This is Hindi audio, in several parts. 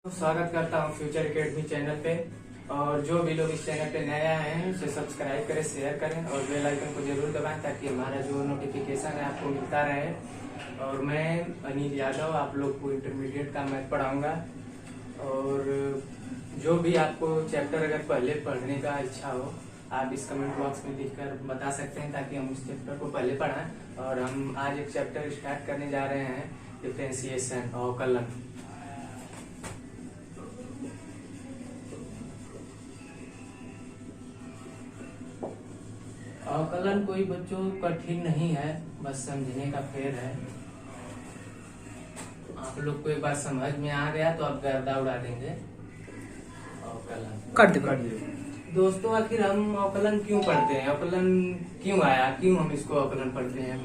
स्वागत करता हूँ फ्यूचर एकेडमी चैनल पे। और जो भी लोग इस चैनल पे नए आए हैं उसे सब्सक्राइब करें, शेयर करें और बेल आइकन को जरूर दबाएं ताकि हमारा जो नोटिफिकेशन है आपको मिलता रहे। और मैं अनिल यादव आप लोग को इंटरमीडिएट का मैथ पढ़ाऊंगा। और जो भी आपको चैप्टर अगर पहले पढ़ने का इच्छा हो आप इस कमेंट बॉक्स में लिखकर बता सकते हैं ताकि हम उस चैप्टर को पहले पढ़ाएं। और हम आज एक चैप्टर स्टार्ट करने जा रहे हैं, डिफरेंशिएशन, अवकलन। अवकलन कोई बच्चों कठिन नहीं है, बस समझने का फेर है। आप लोग को एक बार समझ में आ गया तो आप गर्दा उड़ा देंगे। अवकलन कर दे। दोस्तों, आखिर हम अवकलन क्यों पढ़ते हैं, अवकलन क्यों आया, क्यों हम इसको अवकलन पढ़ते हैं?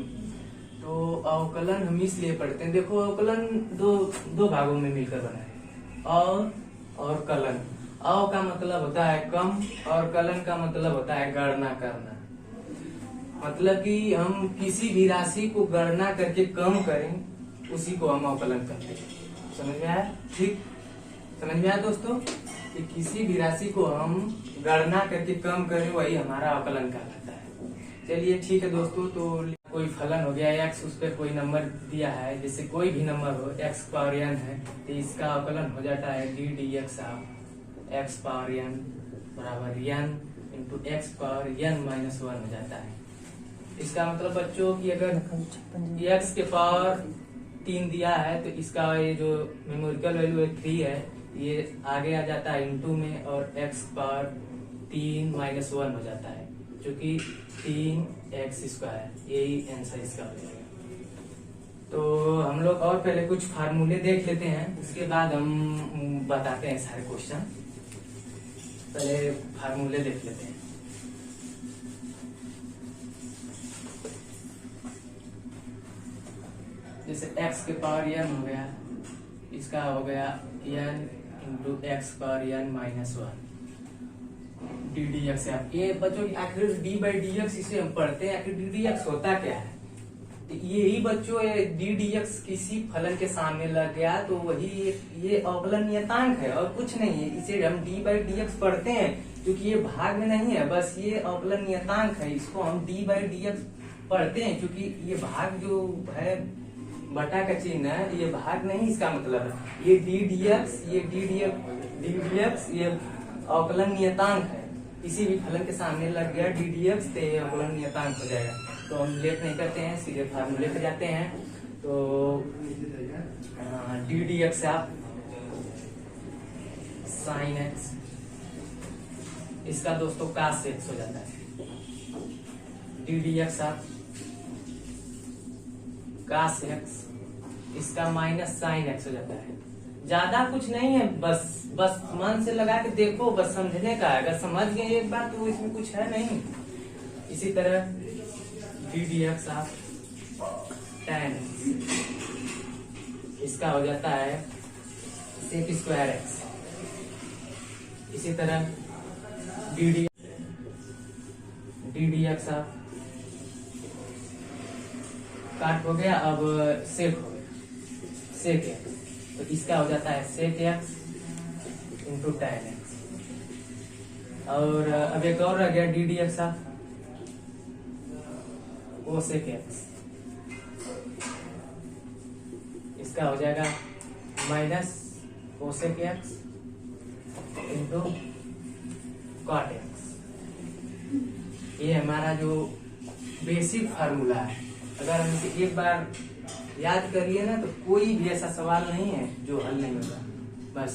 तो अवकलन हम इसलिए पढ़ते हैं, देखो अवकलन दो भागों में मिलकर बना है, और कलन। अव का मतलब होता है कम और कलन का मतलब होता है गणना करना। मतलब कि हम किसी भी राशि को गणना करके कम करें उसी को हम अवकलन कहते हैं। समझ में आया? ठीक समझ में आया दोस्तों कि किसी भी राशि को हम गणना करके कम करें वही हमारा अवकलन कहलाता है। चलिए ठीक है दोस्तों, तो कोई फलन हो गया x, उस पर कोई नंबर दिया है, जैसे कोई भी नंबर हो, x पावर n है तो इसका अवकलन हो जाता है d dx of x power n बराबर n into x power n minus 1 हो जाता है। इसका मतलब बच्चों की अगर x के पावर 3 दिया है तो इसका ये जो न्यूमेरिकल वैल्यू 3 है, ये आगे आ जाता है इंटू में और x पावर 3 माइनस 1 हो जाता है, जो कि 3x स्क्वायर, यही आंसर इसका हो जाएगा। तो हम लोग और पहले कुछ फार्मूले देख लेते हैं, उसके बाद हम बताते हैं सारे क्वेश्चन। पहले फार्मूले देख लेते हैं। जैसे x के पावर n हो गया, इसका हो गया n into x power n minus 1 D d x. ये बच्चों आखिर डी बाई डी एक्स इसे हम पढ़ते हैं, आखिर डी डी एक्स होता क्या है? तो यही बच्चों डी डी एक्स किसी फलन के सामने लग गया तो वही ये अवकलन नियतांक है और कुछ नहीं है। इसे हम डी बाई डी एक्स पढ़ते हैं क्योंकि ये भाग में नहीं है, बस ये अवकलन नियतांक है। इसको हम डी बाई डी एक्स पढ़ते हैं क्योंकि ये भाग जो है बटा का चिन्ह है, ये भाग नहीं इसका मतलब है। ये डी डी एक्स, ये डी डी एक्स ये अवकलन नियतांक है। किसी भी फलन के सामने लग गया डी डी एक्स तो ये अवकलन नियतांक हो जाएगा। तो हम लेट नहीं करते हैं, सीधे फार्मूले पे जाते हैं। तो डी डी एक्स आप साइन एक्स, इसका दोस्तों कास एक्स हो जाता है। डी डी एक्स आप कास एक्स, इसका माइनस साइन एक्स हो जाता है। ज्यादा कुछ नहीं है, बस मन से लगा के देखो, बस समझने का है। अगर समझ गए एक बार तो इसमें कुछ है नहीं। इसी तरह D d x of tan x, इसका हो जाता है सेक स्क्वायर एक्स। इसी तरह डी डी एक्स ऑफ काट हो गया, अब सेक हो गया, सेक एक्स, तो इसका हो जाता है sec x into tan x. और अब एक और रह गया d d x of cosec x, इसका हो जाएगा minus cosec x into cot x. ये हमारा जो बेसिक फार्मूला है, अगर हम इसे एक बार याद करिए ना तो कोई भी ऐसा सवाल नहीं है जो हल नहीं होगा। बस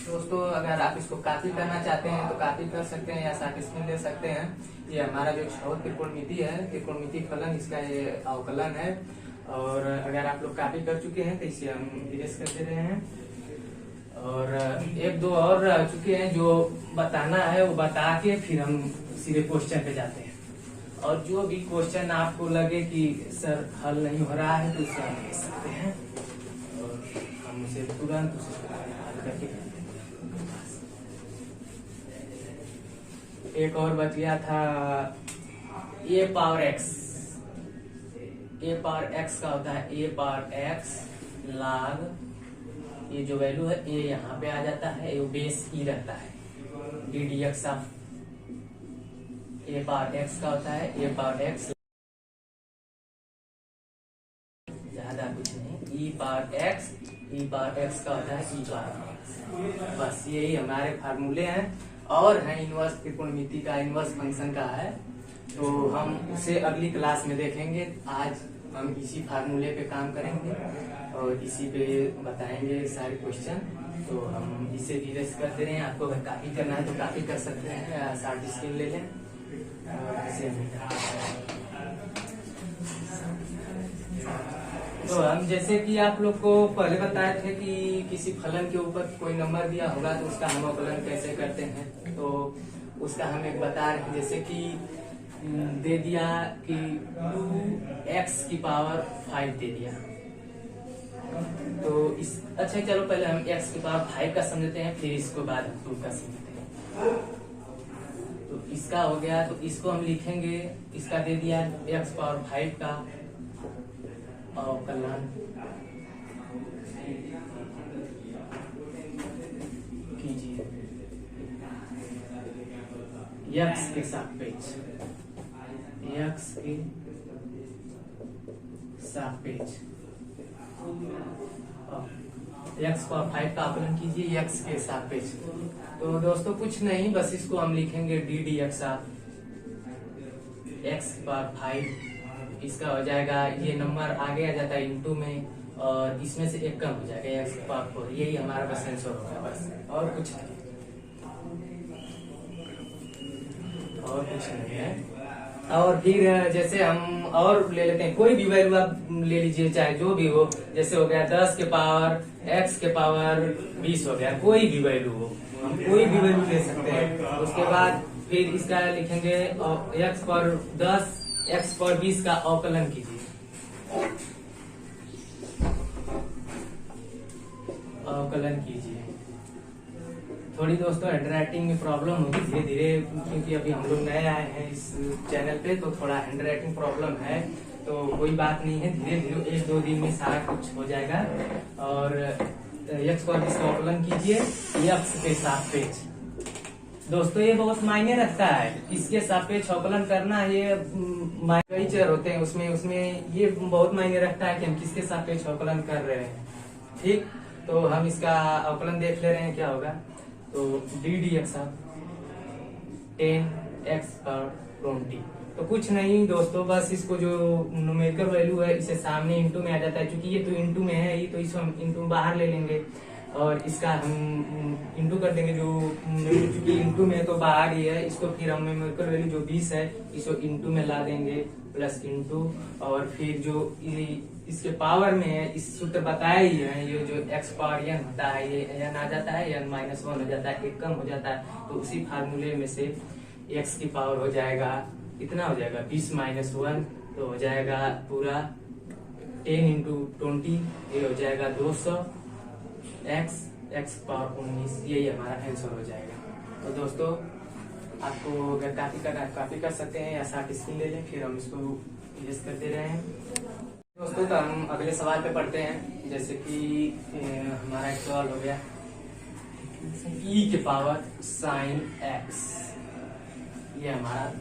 दोस्तों, अगर आप इसको कॉपी करना चाहते हैं तो कॉपी कर सकते हैं या साथ स्क्रीन ले सकते हैं। ये हमारा जो छह त्रिकोणमिति है, त्रिकोणमिति फलन, इसका ये अवकलन है। और अगर आप लोग कॉपी कर चुके हैं तो इसे हम इरेज कर दे रहे हैं। और एक दो और रह चुके हैं जो बताना है, वो बता के फिर हम सीधे क्वेश्चन पे जाते हैं। और जो भी क्वेश्चन आपको लगे कि सर हल नहीं हो रहा है तो उसे हम ले सकते हैं और हम उसे तुरंत हल करके। एक और बच गया था ए पावर एक्स। ए पावर एक्स का होता है ए पावर एक्स log ये जो वैल्यू है ये यहाँ पे आ जाता है, ये बेस ई रहता है। D d x of A power x का होता है, ए पावर एक्स ज्यादा कुछ नहीं, ई पावर एक्स का होता है ई पावर एक्स। बस यही हमारे फार्मूले हैं और है इनवर्स त्रिकोणमिति का, इनवर्स फंक्शन का है, तो हम उसे अगली क्लास में देखेंगे। आज हम इसी फार्मूले पे काम करेंगे और इसी पे बताएंगे सारे क्वेश्चन। तो हम इसे धीरे से करते रहे। आपको अगर कॉपी करना है तो कॉपी कर सकते हैं या शॉर्ट स्क्रीन ले लें और इसे तो हम जैसे कि आप लोग को पहले बताए थे कि किसी फलन के ऊपर कोई नंबर दिया होगा तो उसका हम अवकलन कैसे करते हैं, तो उसका हम एक बता रहे हैं। जैसे कि दे दिया कि 2x की पावर 5 दे दिया, तो इस अच्छा चलो पहले हम x की पावर 5 का समझते हैं, फिर इसको बाद 2 का समझते हैं। तो इसका हो गया, तो इसको हम लिखेंगे, इसका दे दिया x पावर 5 का अवकलन कीजिए x के सापेक्ष, x के सापेक्ष x पावर 5 का आकलन कीजिए x के सापेक्ष। तो दोस्तों कुछ नहीं, बस इसको हम लिखेंगे d d x of x power 5। इसका हो जाएगा, ये नंबर आगे आ जाता है इनटू में और इसमें से एक कम हो जाएगा x पावर 4। यही हमारा बस आंसर होगा, बस और कुछ नहीं, और कुछ नहीं है। और फिर जैसे हम और ले लेते हैं, कोई भी वैल्यू आप ले लीजिए, चाहे जो भी हो, जैसे हो गया 10 के पावर x के पावर 20 हो गया, कोई भी वैल्यू हो, हम कोई भी वैल्यू ले सकते हैं। उसके बाद फिर इसका लिखेंगे x पर 10 x पर 20 का अवकलन कीजिए, अवकलन कीजिए। थोड़ी दोस्तों हैंडराइटिंग में प्रॉब्लम होगी धीरे धीरे, क्योंकि अभी हम लोग नए आए हैं इस चैनल पे, तो थोड़ा हैंडराइटिंग प्रॉब्लम है, तो कोई बात नहीं है, धीरे धीरे 1-2 दिन में सारा कुछ हो जाएगा। और x पर 20 का अवकलन कीजिए x के सापेक्ष। दोस्तों ये बहुत मायने रखता है, इसके सापेक्ष अवकलन करना, ये कई चर होते हैं उसमें ये बहुत मायने रखता है कि हम किसके सापेक्ष अवकलन कर रहे हैं। ठीक, तो हम इसका अवकलन देख ले रहे हैं क्या होगा। तो डी डी एक्स 10x पर 20, तो कुछ नहीं दोस्तों, बस इसको जो न्यूमेरिकल वैल्यू है इसे सामने इंटू में आ जाता है, क्योंकि ये तो इंटू में है, ये तो इसको हम इंटू बाहर ले लेंगे और इसका हम इंटू कर देंगे, जो क्योंकि इंटू में तो बाहर ही है, इसको फिर हम न्यूमेरिकल वैल्यू जो 20 है इसको इंटू में ला देंगे, प्लस इंटू, और फिर जो इसके पावर में है, इस सूत्र बताया ही है, ये जो x पावर n होता है ये n आ जाता है, n -1 हो जाता है, एक कम हो जाता है, तो उसी फार्मूले में से x की पावर हो जाएगा, कितना हो जाएगा 20 - 1, तो हो जाएगा पूरा 10 × 20, ये हो जाएगा 200 x पावर 19, यही हमारा आंसर हो जाएगा। तो दोस्तों आपको अगर कॉपी करना है कॉपी कर सकते हैं या शॉर्ट स्क्रीन ले लें, फिर हम इसको यूज करते रहे हैं। दोस्तों तो हम अगले सवाल पे पढ़ते हैं, जैसे कि हमारा एक सवाल हो गया e के पावर sin x, ये हमारा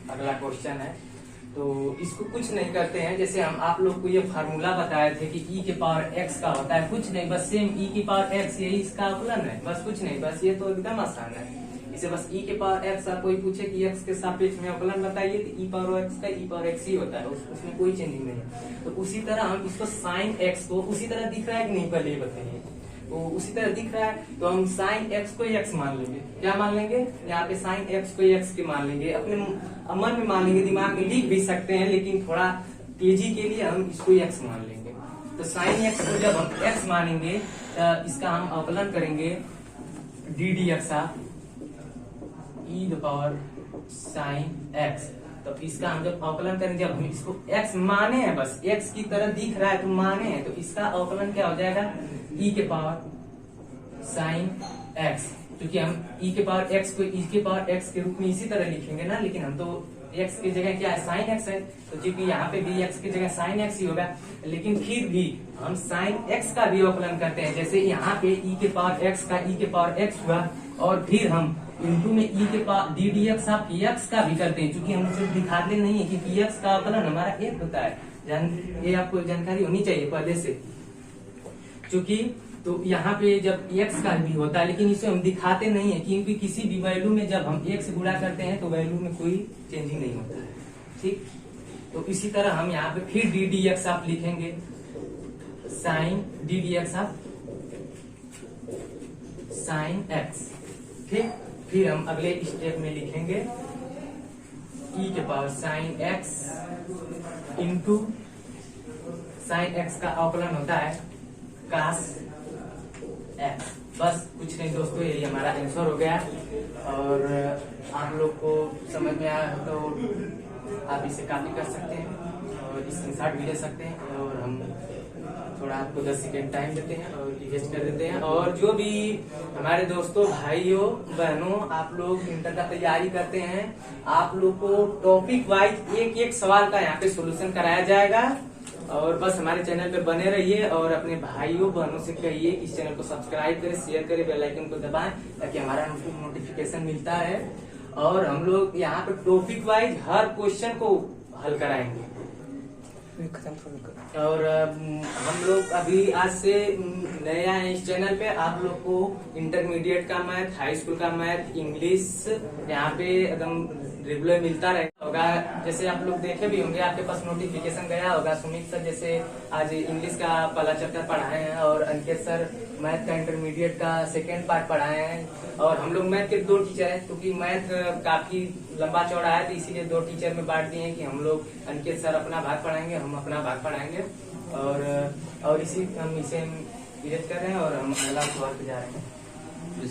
अगला क्वेश्चन है। तो इसको कुछ नहीं करते हैं, जैसे हम आप लोग को ये फार्मूला बताए थे कि e के पावर x का होता है, कुछ नहीं, बस सेम e की पावर x यही इसका अवकलन है, बस कुछ नहीं, बस ये तो एकदम आसान है। इसे बस e के पावर x, आप कोई पूछे कि x के सापेक्ष में अवकलन बताइए तो e पावर x का e पावर x ही होता है, उसमें कोई चेंजिंग नहीं है। तो उसी तरह हम इसको sin x को उसी तरह दिख रहा है कि नहीं, पहले बताइए, तो उसी तरह दिख रहा है, तो हम sin x को x मान लेंगे। क्या मान लेंगे, यहाँ पे sin x को x के मान लेंगे, अपने मन में मान लेंगे, दिमाग में लिख भी सकते हैं, लेकिन थोड़ा तेजी के लिए हम इसको x मान लेंगे। तो sin x को जब हम x मानेंगे तो इसका हम अवकलन करेंगे D d x e the power sin x। तो इसका हम जब अवकलन करेंगे, जब हम इसको x माने हैं, बस x की तरह दिख रहा है तो माने हैं, तो इसका अवकलन क्या हो जाएगा e के पावर sin x, क्योंकि हम e के पावर x को e के पावर x के रूप में इसी तरह लिखेंगे ना, लेकिन हम तो x की जगह क्या है sin x है, तो क्योंकि यहाँ पे भी x की जगह sin x ही होगा, लेकिन फिर भी हम साइन एक्स का भी अवकलन करते हैं। जैसे यहाँ पे ई के पावर एक्स का ई के पावर एक्स हुआ, और फिर हम इंटू में ई के power D d x of x का भी करते हैं, क्योंकि हम उसे दिखाते नहीं है कि एक्स का अवकलन हमारा एक होता है। ये आपको जानकारी होनी चाहिए पहले से, क्योंकि तो यहाँ पे जब एक्स का भी होता है, लेकिन इसे हम दिखाते नहीं है, क्योंकि किसी भी वैल्यू में जब हम एक से गुणा करते हैं तो वैल्यू में कोई चेंजिंग नहीं होता है। ठीक, तो इसी तरह हम यहाँ पे फिर डी डी एक्स आप लिखेंगे, साइन डी डी एक्स आप साइन एक्स। ठीक, फिर हम अगले स्टेप में लिखेंगे ई के power sine x into sine x का अवकलन होता है कास एक्स। बस कुछ नहीं दोस्तों, यही हमारा आंसर हो गया। और आप लोग को समझ में आया तो आप इसे कॉपी कर सकते हैं और स्क्रीनशॉट भी ले सकते हैं, और हम थोड़ा आपको 10 सेकेंड टाइम देते हैं और इन्वेस्ट कर देते हैं। और जो भी हमारे दोस्तों भाइयों बहनों आप लोग इंटर का तैयारी करते हैं, आप लोग को टॉपिक वाइज एक एक सवाल का यहाँ पे सोल्यूशन कराया जाएगा। और बस हमारे चैनल पे बने रहिए और अपने भाइयों बहनों से कहिए इस चैनल को सब्सक्राइब करें, शेयर करें, बेल आइकन को दबाएं, ताकि हमारा नोटिफिकेशन मिलता है। और हम लोग यहाँ पे टॉपिक वाइज हर क्वेश्चन को हल कराएंगे। और हम लोग अभी आज से नया है इस चैनल पे, आप लोग को इंटरमीडिएट का मैथ, हाई स्कूल का मैथ, इंग्लिश यहाँ पे एकदम रेगुलर मिलता रहेगा होगा। जैसे आप लोग देखे भी होंगे, आपके पास नोटिफिकेशन गया होगा, सुमित सर जैसे आज इंग्लिश का पहला चैप्टर पढ़ाए हैं, और अंकित सर मैथ का इंटरमीडिएट का सेकेंड पार्ट पढ़ाए हैं। और हम लोग मैथ के 2 टीचर हैं, क्योंकि मैथ काफी लंबा चौड़ा है, तो इसीलिए 2 टीचर में बांट दिए हैं कि हम लोग अंकित सर अपना भाग पढ़ाएंगे, हम अपना भाग पढ़ाएंगे। और इसे इरेज कर रहे हैं और हम अगला सवाल पे जा रहे हैं।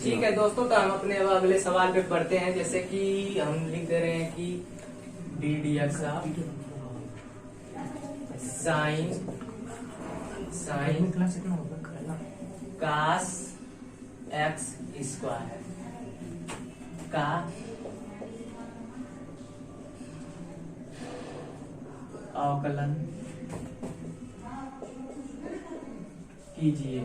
ठीक है दोस्तों, तो हम अपने अगले सवाल पे पढ़ते हैं। जैसे कि हम लिख दे रहे हैं कि डी डी एक्स साइन कास एक्स स्क्वायर का अवकलन कीजिए।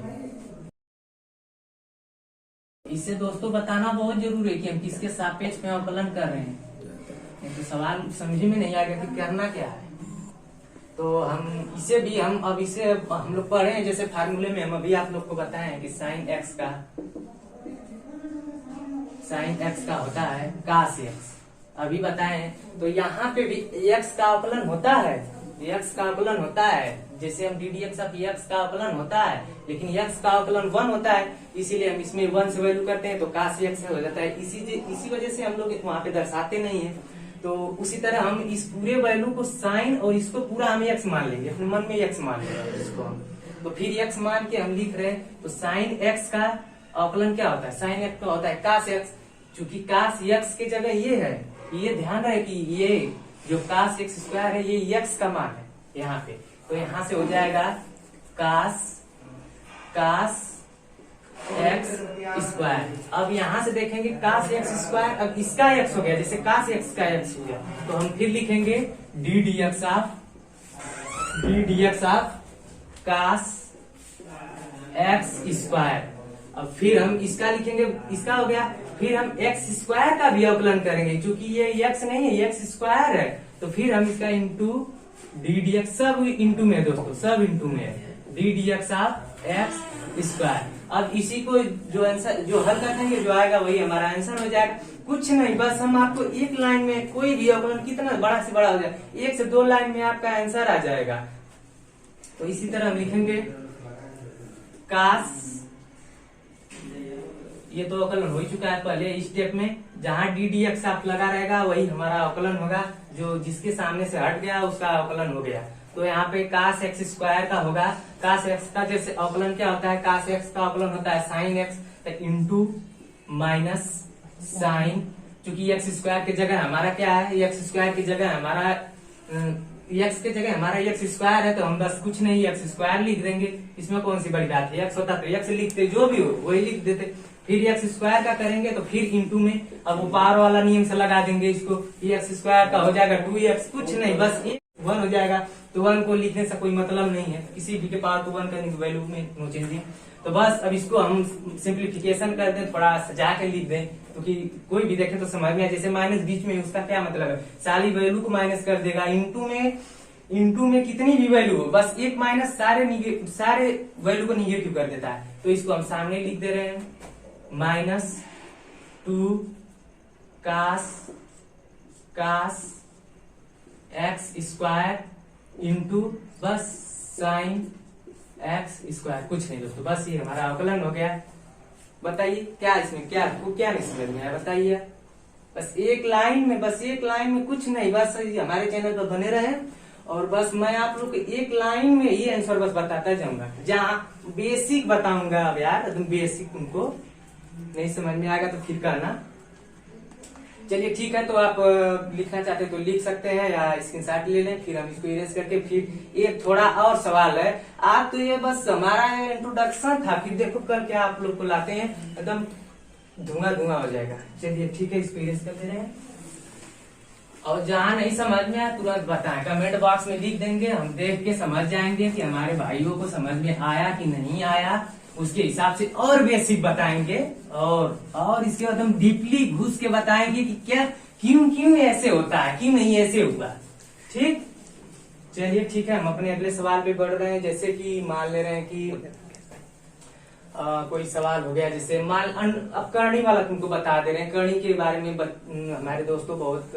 इससे दोस्तों बताना बहुत जरूरी है कि हम किसके सापेक्ष में अवकलन कर रहे हैं, तो सवाल समझ में नहीं आएगा कि करना क्या है। तो हम इसे भी हम लोग पढ़े हैं, जैसे फार्मूले में हम अभी आप लोग को बताए हैं कि साइन एक्स का होता है कास एक्स, अभी बताए हैं। तो यहाँ पे भी एक्स का अवकलन होता है, एक्स का अवकलन होता है, जैसे हम D d x of x का अवकलन होता है, लेकिन एक्स का अवकलन 1 होता है, इसीलिए हम इसमें 1 से वैल्यू करते हैं तो कास एक्स हो जाता है। इसी वजह से हम लोग वहाँ पे दर्शाते नहीं है। तो उसी तरह हम इस पूरे वैल्यू को साइन और इसको पूरा हम एक्स मान लेंगे, अपने मन में एक्स मान लेंगे इसको हम। तो फिर एक्स मान के हम लिख रहे हैं, तो साइन एक्स का अवकलन क्या होता है, साइन एक्स का होता है कास एक्स। चूंकि कास एक्स की जगह ये है, ये ध्यान रहे कि ये जो कास एक्स स्क्वायर है ये एक्स का मान है यहाँ पे, तो यहाँ से हो जाएगा कास एक्स स्क्वायर। अब यहाँ से देखेंगे कास एक्स स्क्वायर, अब इसका एक्स हो गया, जैसे कास एक्स का एक्स हो गया, तो हम फिर लिखेंगे d d x of cos x square. अब फिर हम इसका लिखेंगे, इसका हो गया, फिर हम एक्स स्क्वायर का भी अवकलन करेंगे, क्योंकि ये एक्स नहीं है, एक्स स्क्वायर है, तो फिर हम इसका इंटू डी डी एक्स, सब इंटू में दोस्तों, सब इंटू में D d x of x square. अब इसी को जो आंसर जो हल करेंगे, जो आएगा वही हमारा आंसर हो जाएगा। कुछ नहीं, बस हम आपको एक लाइन में कोई भी अवकलन कितना बड़ा से बड़ा हो जाए, 1 से 2 लाइन में आपका आंसर आ जाएगा। तो इसी तरह हम लिखेंगे कास, ये तो अवकलन हो ही चुका है पहले स्टेप में, जहाँ डी डी एक्स आप लगा रहेगा वही हमारा अवकलन होगा, जो जिसके सामने से हट गया उसका अवकलन हो गया। तो यहाँ पे कास एक्स स्क्वायर का होगा, कास एक्स का जैसे अवकलन क्या होता है, कास एक्स का अवकलन होता है sine x into minus sine, क्योंकि एक्स स्क्वायर की जगह हमारा क्या है, एक्स स्क्वायर की जगह हमारा एक्स की जगह हमारा एक्स स्क्वायर है, तो हम बस कुछ नहीं एक्स स्क्वायर लिख देंगे, इसमें कौन सी बड़ी बात है, एक्स होता तो एक्स लिखते, जो भी हो वही लिख देते। फिर एक्स स्क्वायर का करेंगे तो फिर इंटू में, अब वो पावर वाला नियम से लगा देंगे इसको, एक्स स्क्वायर का हो जाएगा 2x, कुछ नहीं बस 1 हो जाएगा। तो 1 को लिखने से कोई मतलब नहीं है, किसी भी के पावर को 1 करने की वैल्यू में नो चेंजिंग। तो बस अब इसको हम सिंप्लीफिकेशन कर दें, थोड़ा सजा के लिख दें, क्योंकि कोई भी देखे तो समझ में आए। जैसे माइनस बीच में, उसका क्या मतलब है, सारी वैल्यू को माइनस कर देगा। इंटू में कितनी भी वैल्यू हो, बस एक माइनस सारे वैल्यू को निगेटिव कर देता है। तो इसको हम सामने लिख दे रहे हैं, -2 कास एक्स स्क्वायर इंटू बस साइन एक्स स्क्वायर। कुछ नहीं दोस्तों, बस ये हमारा अवकलन हो गया। बताइए क्या इसमें क्या नहीं समझ में आया, बताइए। बस एक लाइन में कुछ नहीं, बस हमारे चैनल पर बने रहे और बस मैं आप लोग को एक लाइन में ये आंसर बस बताता जाऊंगा, जहाँ बेसिक बताऊंगा। अब यार तुम बेसिक उनको नहीं समझ में आएगा तो फिर कहना। चलिए ठीक है, तो आप लिखना चाहते तो लिख सकते हैं या स्क्रीनशॉट ले लें, फिर हम इसको इरेज करके फिर एक थोड़ा और सवाल है। आप तो ये बस हमारा इंट्रोडक्शन था, फिर देखो कल क्या आप लोग को लाते हैं, एकदम धुआं हो जाएगा। चलिए ठीक है, इसको इरेज कर दे रहे हैं। और जहाँ नहीं समझ में आया तुरंत बताएं, कमेंट बॉक्स में लिख देंगे, हम देख के समझ जाएंगे कि हमारे भाइयों को समझ में आया कि नहीं आया। उसके हिसाब से और बेसिक बताएंगे और इसके बाद हम डीपली घुस के बताएंगे कि क्या क्यों ऐसे होता है, क्यों नहीं ऐसे हुआ। ठीक, चलिए ठीक है, हम अपने अगले सवाल पे बढ़ रहे हैं। जैसे कि मान ले रहे हैं कि कोई सवाल हो गया, जैसे अब करणी वाला तुमको बता दे रहे हैं। करणी के बारे में हमारे दोस्तों बहुत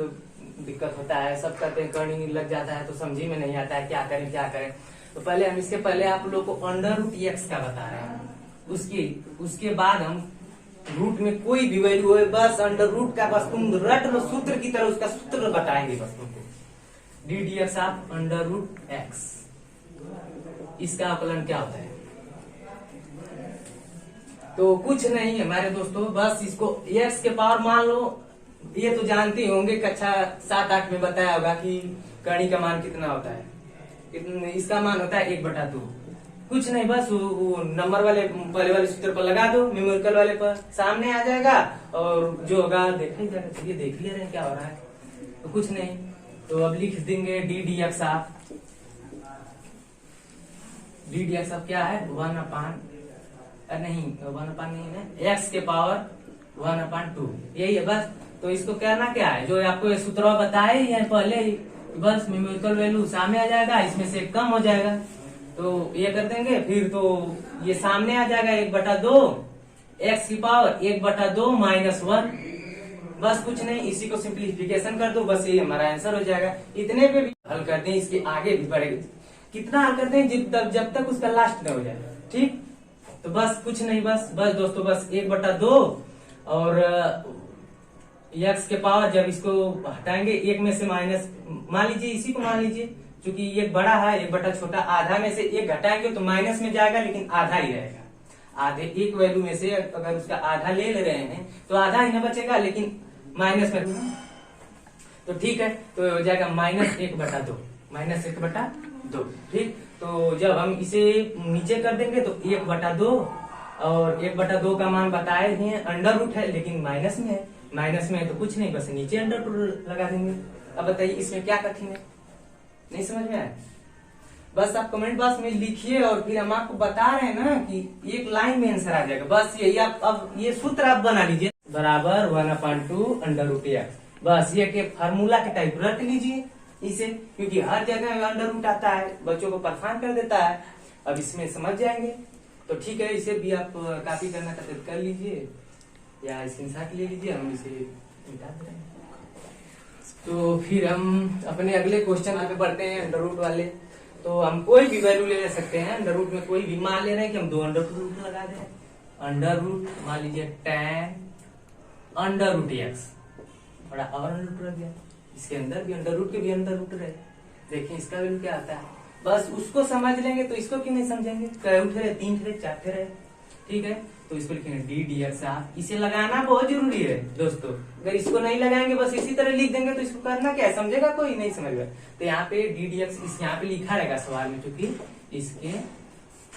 दिक्कत होता है, सब कहते हैं करणी लग जाता है तो समझ में नहीं आता है क्या करें। तो पहले हम इसके पहले आप लोग को √x का बता रहे हैं, उसके बाद हम रूट में कोई भी वैल्यू है, बस √, का बस तुम रट लो, सूत्र की तरह उसका सूत्र बताएंगे बस तुमको, ddx ऑफ √x। इसका आकलन क्या होता है? तो कुछ नहीं हमारे दोस्तों, बस इसको x के पावर मान लो। ये तो जानते होंगे, कक्षा 7-8 में बताया होगा कि करणी का मान कितना होता है। इसका मान होता है 1/2। कुछ नहीं, बस वो नंबर वाले पहले वाले सूत्र पर लगा दो, न्यूमेरिकल वाले पर सामने आ जाएगा और जो होगा देख लीजिएगा। चलिए देख ले रहे हैं क्या हो रहा है। तो कुछ नहीं, तो अब लिख देंगे ddx ऑफ क्या है, 1/, नहीं 1/, नहीं है, x के पावर 1/2, यही है बस। तो इसको करना क्या है, जो आपको ये सूत्र बताए हैं पहले ही, बस न्यूमेरिकल वैल्यू सामने आ जाएगा, इसमें से कम हो जाएगा तो ये कर देंगे, फिर तो ये सामने आ जाएगा 1/2, x की पावर 1/2 -1। बस कुछ नहीं, इसी को सिंप्लीफिकेशन कर दो, बस ये हमारा आंसर हो जाएगा। इतने पे भी हल करते हैं, इसके आगे भी बढ़ेगा। कितना हल करते हैं, जब तक उसका लास्ट न हो जाए। ठीक, तो बस कुछ नहीं, बस दोस्तों, बस 1/2 और x के पावर, जब इसको हटाएंगे एक में से माइनस, मान लीजिए इसी को मान लीजिए, क्योंकि एक बड़ा है एक बटा छोटा, आधा में से एक घटाएंगे तो माइनस में जाएगा, लेकिन आधा ही रहेगा। आधे एक वैल्यू में से अगर उसका आधा ले रहे हैं तो आधा ही न बचेगा, लेकिन माइनस में। तो ठीक है, तो हो जाएगा -1/2। ठीक, तो जब हम इसे नीचे कर देंगे तो 1/2 और 1/2 का मान बताए हैं √, है लेकिन माइनस में है तो कुछ नहीं, बस नीचे √2 लगा देंगे। अब बताइए इसमें क्या कठिन है, नहीं समझ में आया? बस आप कमेंट बॉक्स में लिखिए और फिर हम आपको बता रहे हैं ना कि एक लाइन में आंसर आ जाएगा। बस यही आप अब ये सूत्र आप बना लीजिए, बराबर 1/2 √x। बस ये के फार्मूला के टाइप रट लीजिए इसे, क्योंकि हर जगह √, आता है, बच्चों को परेशान कर देता है। अब इसमें समझ जाएंगे तो ठीक है, इसे भी आप कॉपी करना कर लीजिए या स्क्रीनशॉट ले लीजिए, हम इसे मिटा दे रहे हैं। तो फिर हम अपने अगले क्वेश्चन पे बढ़ते हैं, √, वाले। तो हम कोई भी वैल्यू ले सकते हैं, √, में कोई भी मान ले रहे हैं कि हम 2 √2 लगा दे रहे हैं। √, मान लीजिए tan √x, बड़ा और √2 रह गया, इसके अंदर भी √, के भी √2 रहे। देखिए इसका वैल्यू क्या आता है, बस उसको समझ लेंगे तो इसको क्यों नहीं समझेंगे। कई रहे, 3 रहे, 4 रहे, ठीक है। तो इसको लिखेंगे ddx ऑफ, इसे लगाना बहुत जरूरी है दोस्तों। अगर इसको नहीं लगाएंगे, बस इसी तरह लिख देंगे तो इसको करना क्या है, समझेगा कोई, नहीं समझेगा। तो यहाँ पे ddx इस यहाँ पे लिखा रहेगा सवाल में, क्योंकि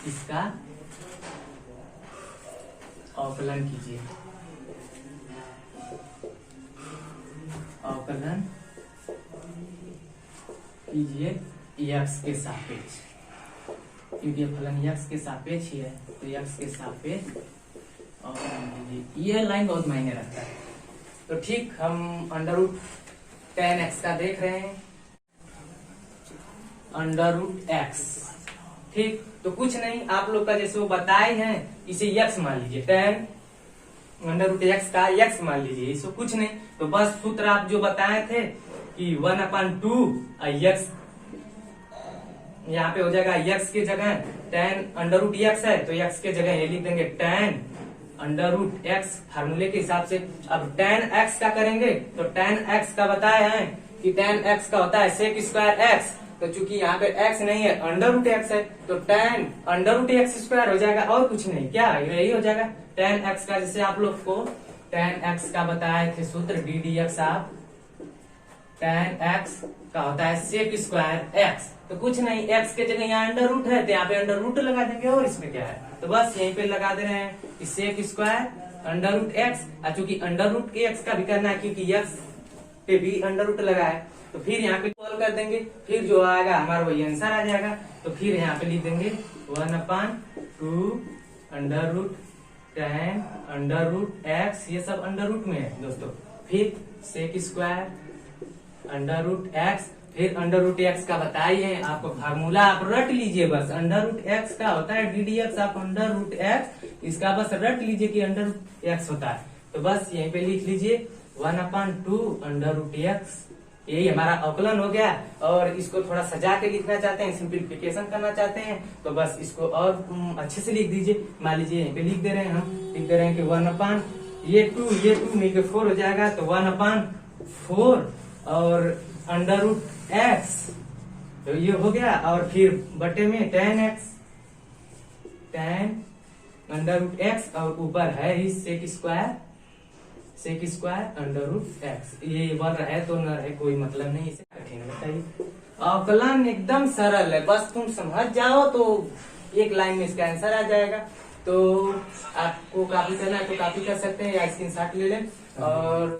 इसका अवकलन कीजिए, कीजिए यक्स के सापेक्ष, क्योंकि फलन यक्स के सापेक्ष ही है तो यक्स के सापेक्ष और ये लाइन बहुत मायने रखता है। तो ठीक, हम अंडर रूट टेन एक्स का देख रहे हैं, अंडर रूट एक्स। ठीक, तो कुछ नहीं, आप लोग का जैसे वो बताए हैं इसे यक्स मान लीजिए, टेन अंडर रूट एक्स का यक्स मान लीजिए, इसको कुछ नहीं। तो बस सूत्र आप जो बताए थे कि 1/2 यक्स, यहाँ पे हो जाएगा यक्स की जगह टेन अंडर रूट एक्स है तो एक्स के जगह ये लिख देंगे टेन अंडर रूट एक्स फार्मूले के हिसाब से। अब टेन एक्स का करेंगे तो टेन एक्स का बताए हैं कि टेन एक्स का होता है सेक स्क्वायर एक्स, तो चूंकि यहाँ पे एक्स नहीं है अंडर रूट एक्स है तो tan under root x square हो जाएगा और कुछ नहीं, क्या यही हो जाएगा टेन एक्स का। जैसे आप लोग को टेन एक्स का बताए थे सूत्र डी डी एक्स, आप टेन एक्स का होता है सेक स्क्वायर एक्स, तो कुछ नहीं एक्स के जगह यहाँ अंडर रूट है तो यहाँ पे अंडर रूट लगा देंगे और इसमें क्या है, तो बस यहीं पे लगा दे रहे हैं कि sec square under root x. चूंकि अंडर रूट के एक्स का भी करना है क्योंकि एक्स पे भी अंडर रूट लगा है, तो फिर यहाँ पे सॉल्व कर देंगे, फिर जो आएगा हमारा वही आंसर आ जाएगा। तो फिर यहाँ पे लिख देंगे 1/2 under root tan under root x, ये सब अंडर रूट में है दोस्तों। फिर sec square under root x, फिर अंडर रूट एक्स का बताइए आपको फार्मूला, आप रट लीजिए बस। अंडर रूट एक्स का होता है डी डी एक्स, आप अंडर रूट एक्स इसका बस रट लीजिए कि अंडर रूट एक्स होता है, तो बस यहीं पे लिख लीजिए 1/2 अंडर रूट एक्स। यही हमारा अवकलन हो गया। और इसको थोड़ा सजा के लिखना चाहते हैं, सिंप्लीफिकेशन करना चाहते हैं तो बस इसको और अच्छे से लिख दीजिए। मान लीजिए यहीं पे लिख दे रहे हैं, हम लिख दे रहे हैं कि 1/, ये 2 मिलकर 4 हो जाएगा तो 1/4 और अंडर रूट एक्स, तो ये हो गया। और फिर बटे में ten x, ten under root x और ऊपर है ही sec square under root x. ये बन रहा है तो न रहे कोई मतलब नहीं, इसे कठिन बताइए। अवकलन एकदम सरल है, बस तुम समझ जाओ तो एक लाइन में इसका आंसर आ जाएगा। तो आपको कॉपी करना है तो कॉपी कर सकते हैं या स्क्रीनशॉट ले लें। और